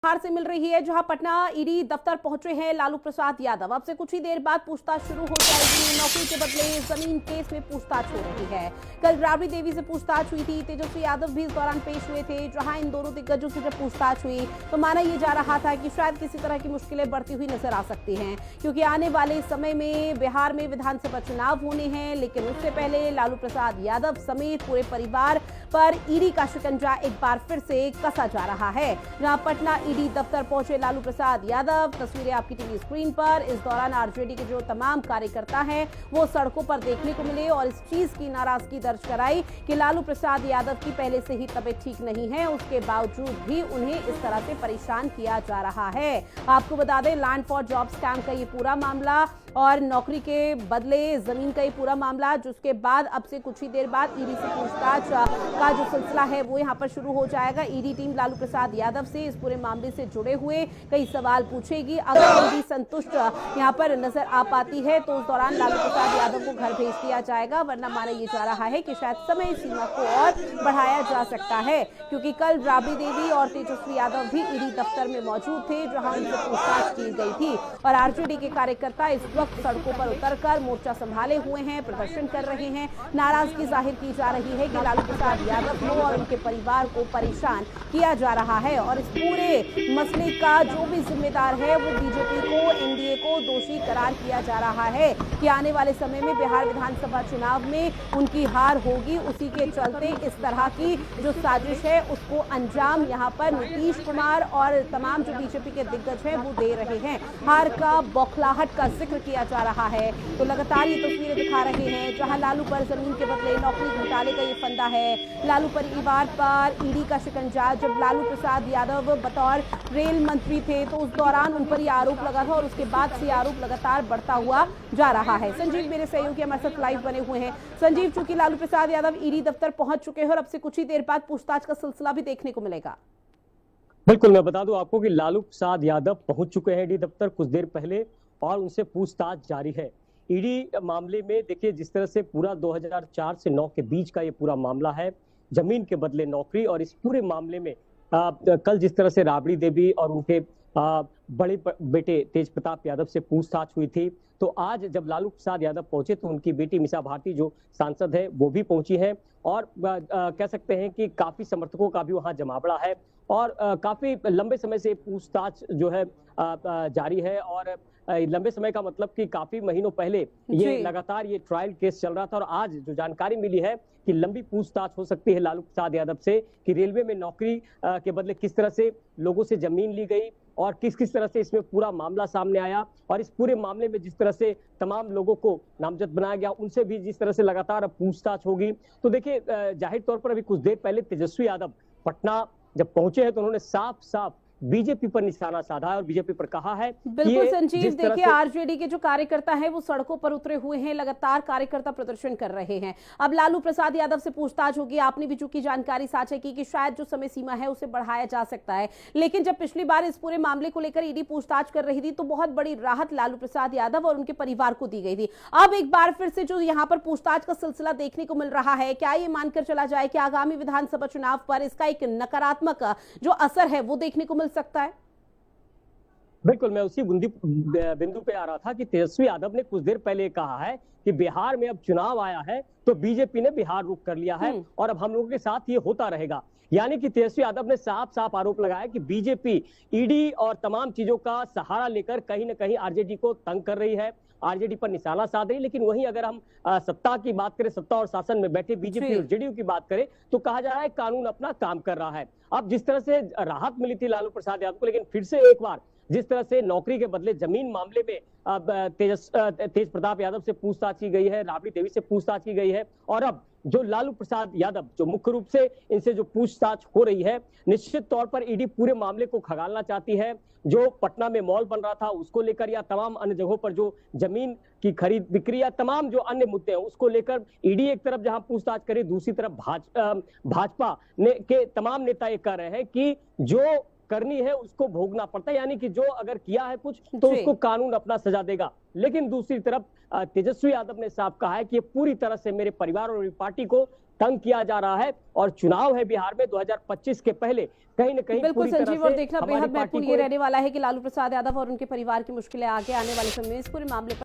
हार से मिल रही है, जहां पटना ईडी दफ्तर पहुंचे हैं लालू प्रसाद यादव। अब से कुछ ही देर बाद पूछताछ शुरू हो जाएगी। नौकरी के बदले जमीन केस में पूछताछ हो रही है। कल राबड़ी देवी से पूछताछ हुई थी। तेजस्वी यादव भी इस दौरान पेश हुए थे। जहां इन दोनों दिग्गजों से जब पूछताछ हुई तो माना यह जा रहा था कि शायद किसी तरह की मुश्किलें बढ़ती हुई नजर आ सकती हैं, क्योंकि आने वाले समय में बिहार में विधानसभा चुनाव होने हैं। लेकिन उससे पहले लालू प्रसाद यादव समेत पूरे परिवार पर ईडी का शिकंजा एक बार फिर से कसा जा रहा है। जहां पटना ईडी दफ्तर पहुंचे लालू प्रसाद यादव, तस्वीरें आपकी टीवी स्क्रीन पर। इस दौरान आरजेडी के जो तमाम कार्यकर्ता हैं वो सड़कों पर देखने को मिले और इस चीज की नाराजगी दर्ज कराई कि लालू प्रसाद यादव की पहले से ही तबीयत ठीक नहीं है, उसके बावजूद भी उन्हें इस तरह से परेशान किया जा रहा है। आपको बता दें, लैंड फॉर जॉब स्कैम का ये पूरा मामला और नौकरी के बदले जमीन का ये पूरा मामला, जिसके बाद अब से कुछ ही देर बाद ईडी से पूछताछ का जो सिलसिला है वो यहाँ पर शुरू हो जाएगा। ईडी टीम लालू प्रसाद यादव से इस पूरे मामले से जुड़े हुए कई सवाल पूछेगी। अगर ईडी संतुष्ट यहाँ पर नजर आ पाती है तो उस दौरान लालू प्रसाद यादव को घर भेज दिया जाएगा, वरना माना यह जा रहा है कि शायद समय सीमा को और बढ़ाया जा सकता है, क्योंकि कल राबड़ी देवी और तेजस्वी यादव भी ईडी दफ्तर में मौजूद थे, जहां उनसे पूछताछ की गई थी। और आरजेडी के कार्यकर्ता इस वक्त सड़कों पर उतरकर मोर्चा संभाले हुए हैं, प्रदर्शन कर रहे हैं। नाराजगी जाहिर की जा रही है कि लालू प्रसाद यादव को और उनके परिवार को परेशान किया जा रहा है और इस पूरे मसले का जो भी जिम्मेदार है वो बीजेपी को, एनडीए को दोषी करार किया जा रहा है कि आने वाले समय में बिहार विधानसभा चुनाव में उनकी हार होगी। उसी के चलते इस तरह की जो साजिश है उसको अंजाम यहाँ पर नीतीश कुमार और तमाम जो बीजेपी के दिग्गज हैं वो दे रहे हैं। हार का, बौखलाहट का जिक्र किया जा रहा है। तो लगातार ये तस्वीरें दिखा रहे हैं जहां लालू पर जमीन के बदले नौकरी घोटाले का ये फंदा है। लालू परिवार पर ईडी का शिकंजा। जब लालू प्रसाद यादव बतौर रेल मंत्री थे तो उस दौरान उन पर यह आरोप लगा था और उसके बाद से आरोप लगातार बढ़ता हुआ जा रहा है। संजीव मेरे सहयोगी हमारे साथ लाइव बने हुए हैं। संजीव, चूंकि लालू प्रसाद यादव ईडी दफ्तर पहुंच चुके हैं और अब से कुछ ही देर बाद पूछताछ का सिलसिला भी देखने को मिलेगा। बिल्कुल, मैं बता दूं आपको कि लालू प्रसाद यादव पहुंच चुके हैं ईडी दफ्तर कुछ देर पहले और उनसे पूछताछ जारी है। ईडी मामले में देखिए, जिस तरह से पूरा 2004 से 9 के बीच का ये पूरा मामला है, जमीन के बदले नौकरी, और इस पूरे मामले में कल जिस तरह से राबड़ी देवी और उनके बड़े बेटे तेज प्रताप यादव से पूछताछ हुई थी, तो आज जब लालू प्रसाद यादव पहुंचे तो उनकी बेटी मीसा भारती जो सांसद है वो भी पहुंची है और कह सकते हैं कि काफी समर्थकों का भी वहां जमावड़ा है और काफी लंबे समय से पूछताछ जो है जारी है। और लंबे समय का मतलब कि काफी महीनों पहले ये लगातार ये ट्रायल केस चल रहा था और आज जो जानकारी मिली है कि लंबी पूछताछ हो सकती है लालू प्रसाद यादव से कि रेलवे में नौकरी के बदले किस तरह से लोगों से जमीन ली गई और किस किस तरह से इसमें पूरा मामला सामने आया और इस पूरे मामले में जिस तरह से तमाम लोगों को नामजद बनाया गया उनसे भी जिस तरह से लगातार अब पूछताछ होगी। तो देखिए, जाहिर तौर पर अभी कुछ देर पहले तेजस्वी यादव पटना जब पहुंचे हैं तो उन्होंने साफ साफ बीजेपी पर निशाना साधा है और बीजेपी पर कहा है। बिल्कुल संजीव, देखिए आरजेडी के जो कार्यकर्ता हैं वो सड़कों पर उतरे हुए हैं, लगातार कार्यकर्ता प्रदर्शन कर रहे हैं। अब लालू प्रसाद यादव से पूछताछ होगी। आपने भी चूंकि जानकारी साझा की कि शायद जो समय सीमा है उसे बढ़ाया जा सकता है, लेकिन जब पिछली बार इस पूरे मामले को लेकर ईडी पूछताछ कर रही थी तो बहुत बड़ी राहत लालू प्रसाद यादव और उनके परिवार को दी गई थी। अब एक बार फिर से जो यहाँ पर पूछताछ का सिलसिला देखने को मिल रहा है, क्या ये मानकर चला जाए कि आगामी विधानसभा चुनाव पर इसका एक नकारात्मक जो असर है वो देखने को मिल सकता है? बिल्कुल, मैं उसी बिंदु पे आ रहा था कि तेजस्वी यादव ने कुछ देर पहले कहा है कि बिहार में अब चुनाव आया है तो बीजेपी ने बिहार रुख कर लिया है और अब हम लोगों के साथ ये होता रहेगा। यानी कि तेजस्वी यादव ने साफ साफ आरोप लगाया कि बीजेपी ईडी और तमाम चीजों का सहारा लेकर कहीं ना कहीं आरजेडी को तंग कर रही है, आरजेडी पर निशाना साध रही है। लेकिन वहीं अगर हम सत्ता की बात करें, सत्ता और शासन में बैठे बीजेपी और जेडीयू की बात करें तो कहा जा रहा है कानून अपना काम कर रहा है। अब जिस तरह से राहत मिली थी लालू प्रसाद यादव को, लेकिन फिर से एक बार जिस तरह से नौकरी के बदले जमीन मामले में तेज प्रताप यादव से पूछताछ की गई है, राबड़ी देवी से पूछताछ की गई है और अब जो लालू प्रसाद यादव जो मुख्य रूप से इनसे जो पूछताछ हो रही है, निश्चित तौर पर ईडी पूरे मामले को खंगालना चाहती है। जो पटना में मॉल बन रहा था उसको लेकर या तमाम अन्य जगहों पर जो जमीन की खरीद बिक्री या तमाम जो अन्य मुद्दे हैं उसको लेकर ईडी एक तरफ जहां पूछताछ करे, दूसरी तरफ भाजपा के तमाम नेता ये कह रहे हैं कि जो करनी है उसको भोगना पड़ता है, यानी कि जो अगर किया है कुछ तो उसको कानून अपना सजा देगा। लेकिन दूसरी तरफ तेजस्वी यादव ने साफ कहा है कि ये पूरी तरह से मेरे परिवार और मेरी पार्टी को तंग किया जा रहा है और चुनाव है बिहार में 2025 के पहले कहीं न कहीं बिल्कुल पूरी तरह संजीव, और से देखना हमारी बेहद पार्टी महत्वपूर्ण को ये रहने वाला है कि लालू प्रसाद यादव और उनके परिवार की मुश्किलें आगे आने वाले समय में इस पूरे मामले पर